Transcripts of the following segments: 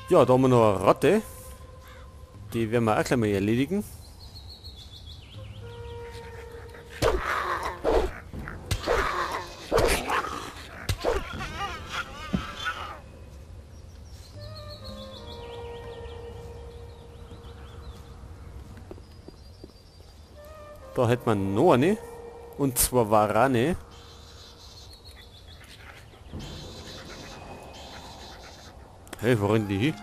Ja, da haben wir noch eine Ratte. Die werden wir auch gleich mal erledigen. Da hätte man noch eine. Und zwar Warane. Hey, wo rennen die hin?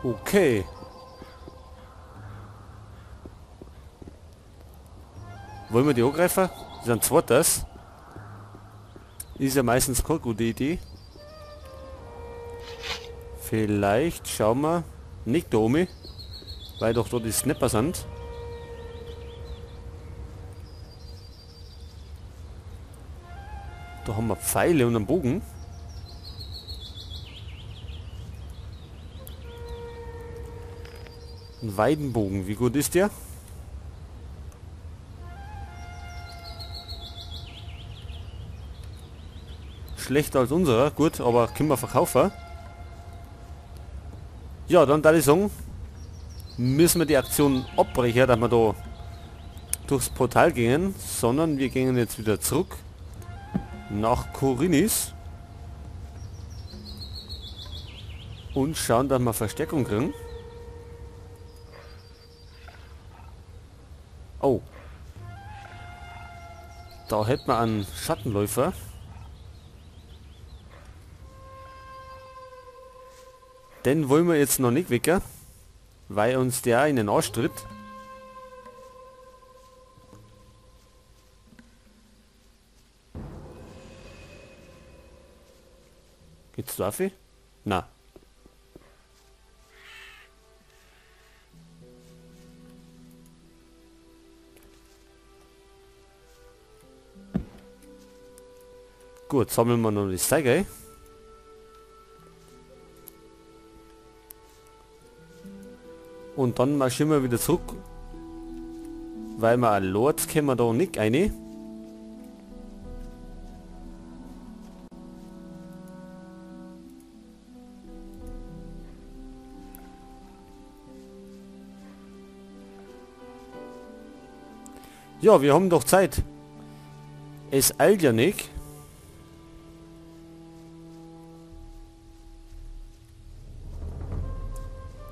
Okay. Wollen wir die angreifen? Das sind zweites. Ist ja meistens keine gute Idee. Vielleicht schauen wir nicht da oben, weil doch dort die Snapper sind. Da haben wir Pfeile und einen Bogen. Ein Weidenbogen, wie gut ist der? Schlechter als unserer, gut, aber können wir verkaufen. Ja, dann da ich sagen, müssen wir die Aktion abbrechen, dass wir da durchs Portal gehen, sondern wir gehen jetzt wieder zurück nach Khorinis und schauen, dass wir Verstärkung kriegen. Oh. Da hätten wir einen Schattenläufer. Den wollen wir jetzt noch nicht wecken, weil uns der in den Arsch tritt. Geht's da auf? Na. Gut, sammeln wir noch das Zeug ein. Und dann marschieren wir wieder zurück. Weil wir ein Lord können wir da nicht rein. Ja, wir haben doch Zeit. Es eilt ja nicht.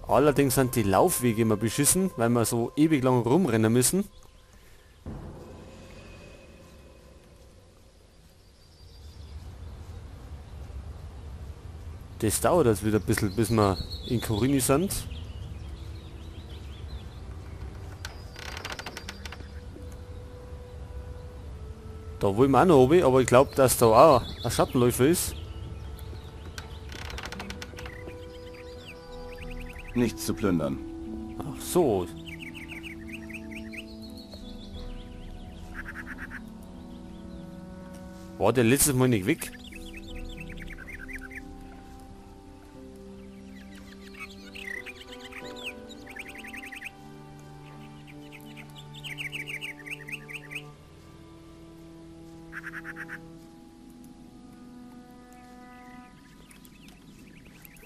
Allerdings sind die Laufwege immer beschissen, weil wir so ewig lang rumrennen müssen. Das dauert jetzt wieder ein bisschen, bis wir in Khorinis sind. Da wollen wir auch noch oben, aber ich glaube, dass da auch ein Schattenläufer ist. Nichts zu plündern. Ach so. War der letztes Mal nicht weg?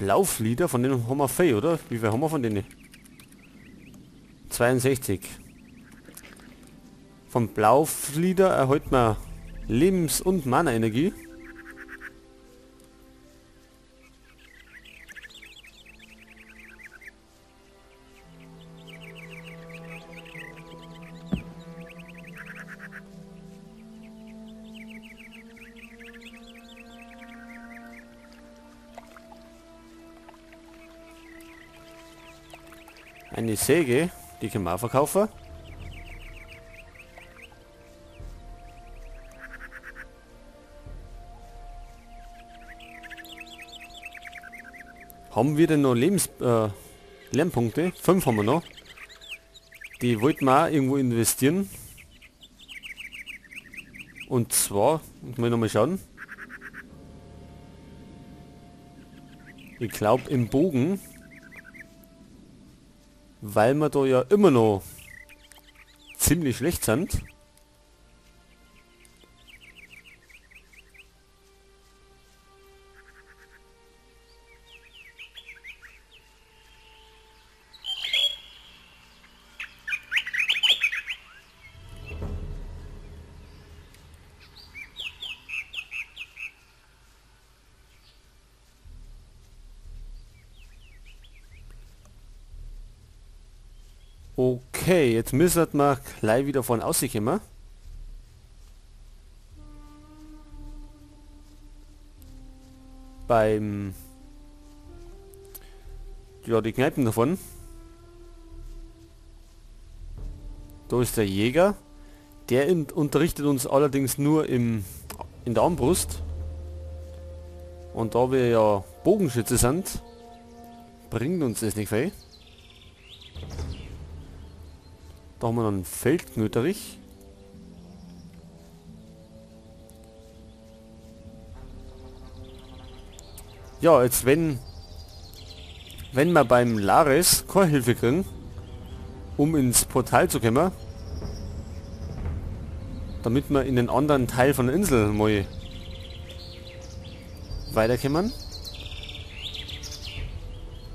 Lauflieder, von denen haben wir viel, oder? Wie viel haben wir von denen? 62. Vom Blauflieder erhält man Lebens- und Mana-Energie. Eine Säge, die können wir auch verkaufen. Haben wir denn noch Lernpunkte? 5 haben wir noch. Die wollten wir auch irgendwo investieren. Und zwar, muss ich nochmal schauen. Ich glaube im Bogen. Weil wir da ja immer noch ziemlich schlecht sind. Okay, jetzt müssen wir gleich wieder von außen kommen. Beim... Ja, die Kneipen davon. Da ist der Jäger. Der unterrichtet uns allerdings nur in der Armbrust. Und da wir ja Bogenschütze sind, bringt uns das nicht viel. Da haben wir dann Feldknöterich. Ja, jetzt wenn wir beim Lares keine Hilfe kriegen, um ins Portal zu kommen, damit wir in den anderen Teil von der Insel mal weiterkommen,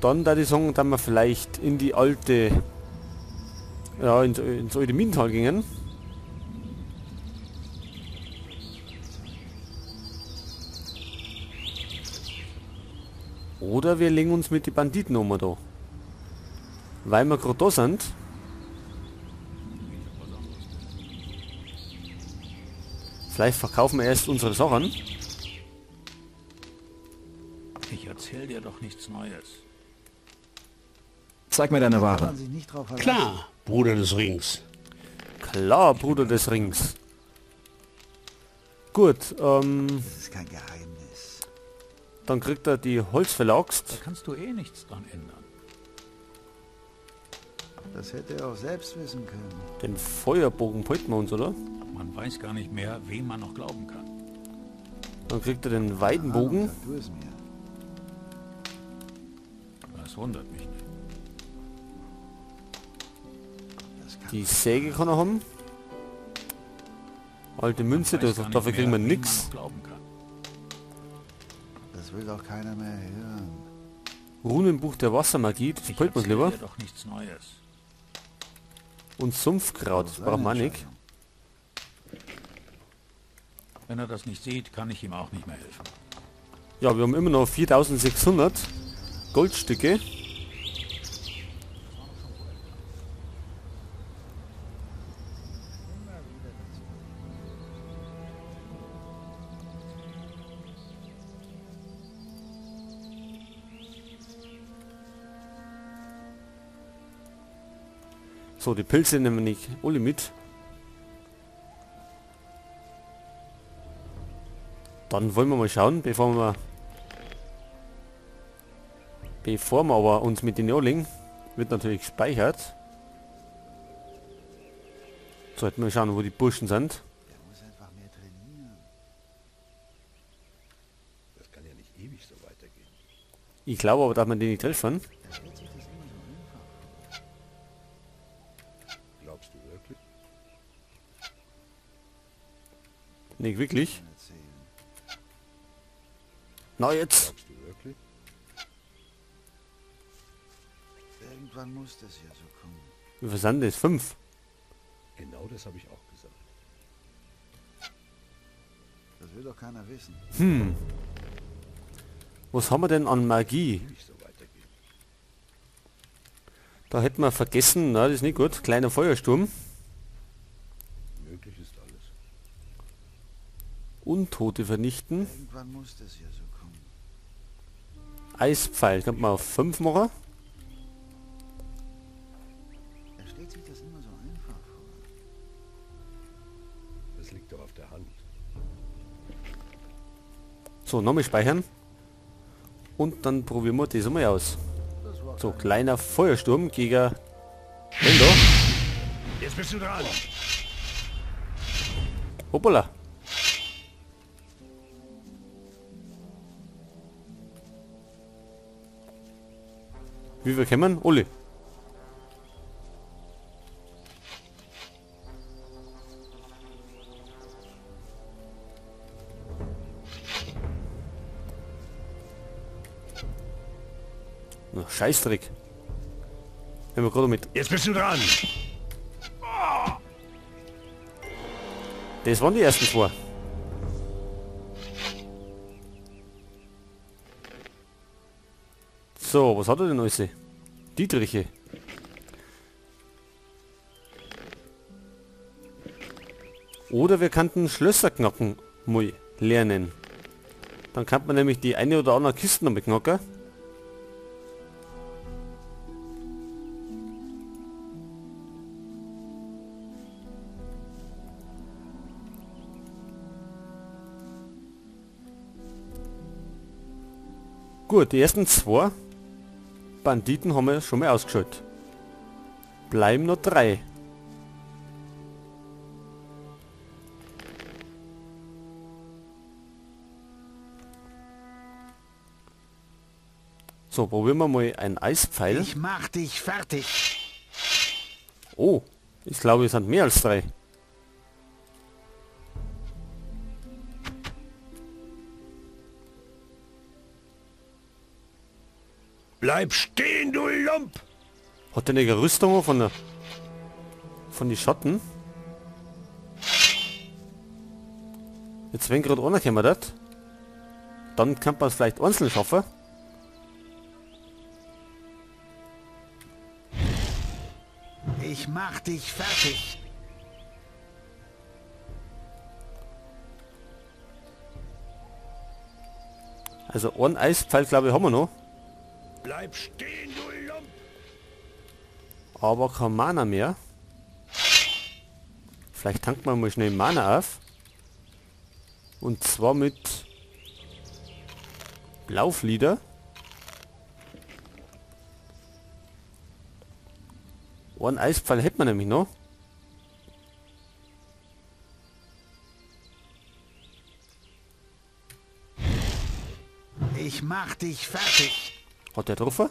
dann da die sagen, dass wir vielleicht in die alte, ja, ins alte Minental gingen. Oder wir legen uns mit den Banditen um da. Weil wir gerade da sind. Vielleicht verkaufen wir erst unsere Sachen. Ich erzähl dir doch nichts Neues. Zeig mir deine Ware. Kann sich nicht drauf verlassen. Klar, Bruder des Rings. Klar, Bruder des Rings. Gut, Das ist kein Geheimnis. dann kriegt er die Holzverlagst. Da kannst du eh nichts dran ändern. Das hätte er auch selbst wissen können. Den Feuerbogen behalten wir uns, oder? Man weiß gar nicht mehr, wem man noch glauben kann. Dann kriegt er den Weidenbogen. Sag du es mir. Das wundert mich nicht. Das kann Die Säge kann er haben. Alte Münze, Man weiß gar nicht dafür kriegen wir mehr, wem man nichts. noch glauben kann. Das will doch keiner mehr hören. Runenbuch der Wassermagie, das Ich behalten wir uns erzähl lieber. dir doch nichts Neues. Und Sumpfkraut, das Seine braucht man auch nicht. Entscheidung. Wenn er das nicht sieht, kann ich ihm auch nicht mehr helfen. Ja, wir haben immer noch 4600 Goldstücke. So, die Pilze nehmen wir nicht alle mit. Dann wollen wir mal schauen, bevor wir aber uns mit den anlegen, wird natürlich gespeichert. Sollten wir schauen, wo die Burschen sind. Der muss einfach mehr trainieren. Das kann ja nicht ewig so weitergehen. Ich glaube aber, dass man die nicht treffen. Er stellt sich das immer so einfach vor. Glaubst du wirklich? Nicht wirklich. Erzählen. Na jetzt! Glaubst du wirklich? Irgendwann muss das ja so kommen. Wie viel sind das? 5. Genau das habe ich auch gesagt. Das will doch keiner wissen. Was haben wir denn an Magie? Ewig so weitergehen. Da hätten wir vergessen, na, das ist nicht gut. Kleiner Feuersturm. Möglich ist alles. Untote vernichten. Irgendwann muss das ja so kommen. Eispfeil, könnte man auf 5 machen. Er stellt sich das immer so einfach vor. Das liegt doch auf der Hand. So, nochmal speichern. Und dann probieren wir das einmal aus. Das war So, kleiner Feuersturm gegen den da. Jetzt bist du dran. Hoppala. Wie viel kommen? Alle. Na, Scheißdreck. Wenn wir gerade mit... Jetzt bist du dran. Das waren die ersten zwei. So, was hat er denn alles? Dietriche. Oder wir könnten Schlösser knacken mal lernen. Dann kann man nämlich die eine oder andere Kiste noch knacken. Gut, die ersten 2 Banditen haben wir schon mal ausgeschaut. Bleiben noch 3. So, probieren wir mal einen Eispfeil. Ich mach dich fertig. Oh, ich glaube, es sind mehr als 3. Bleib stehen, du Lump! Hat der eine Rüstung von die Schatten? Jetzt wenn gerade einer kommen das, dann kann man es vielleicht einzeln schaffen. Ich mach dich fertig. Also einen Eispfeil glaube ich haben wir noch, Bleib stehen, du Lump! aber kein Mana mehr. Vielleicht tankt man mal schnell Mana auf. Und zwar mit Lauflieder. Einen Eispfeil hätte man nämlich noch. Ich mach dich fertig. Hat der getroffen?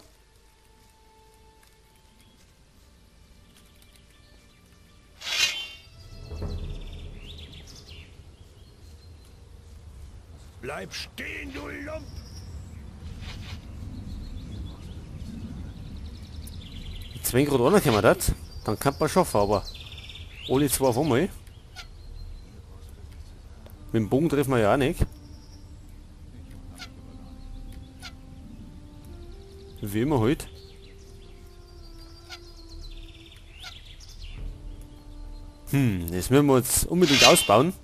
Bleib stehen, du Lump! Jetzt wenn gerade einer kommen das, dann kann man schaffen, aber alle 2 auf einmal. Mit dem Bogen treffen wir ja auch nicht. Wie immer halt. Das müssen wir jetzt unbedingt ausbauen.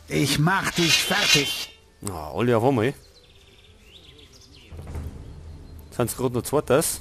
Ich mach dich fertig. Ah, alle auf einmal. Sind es gerade noch zweites?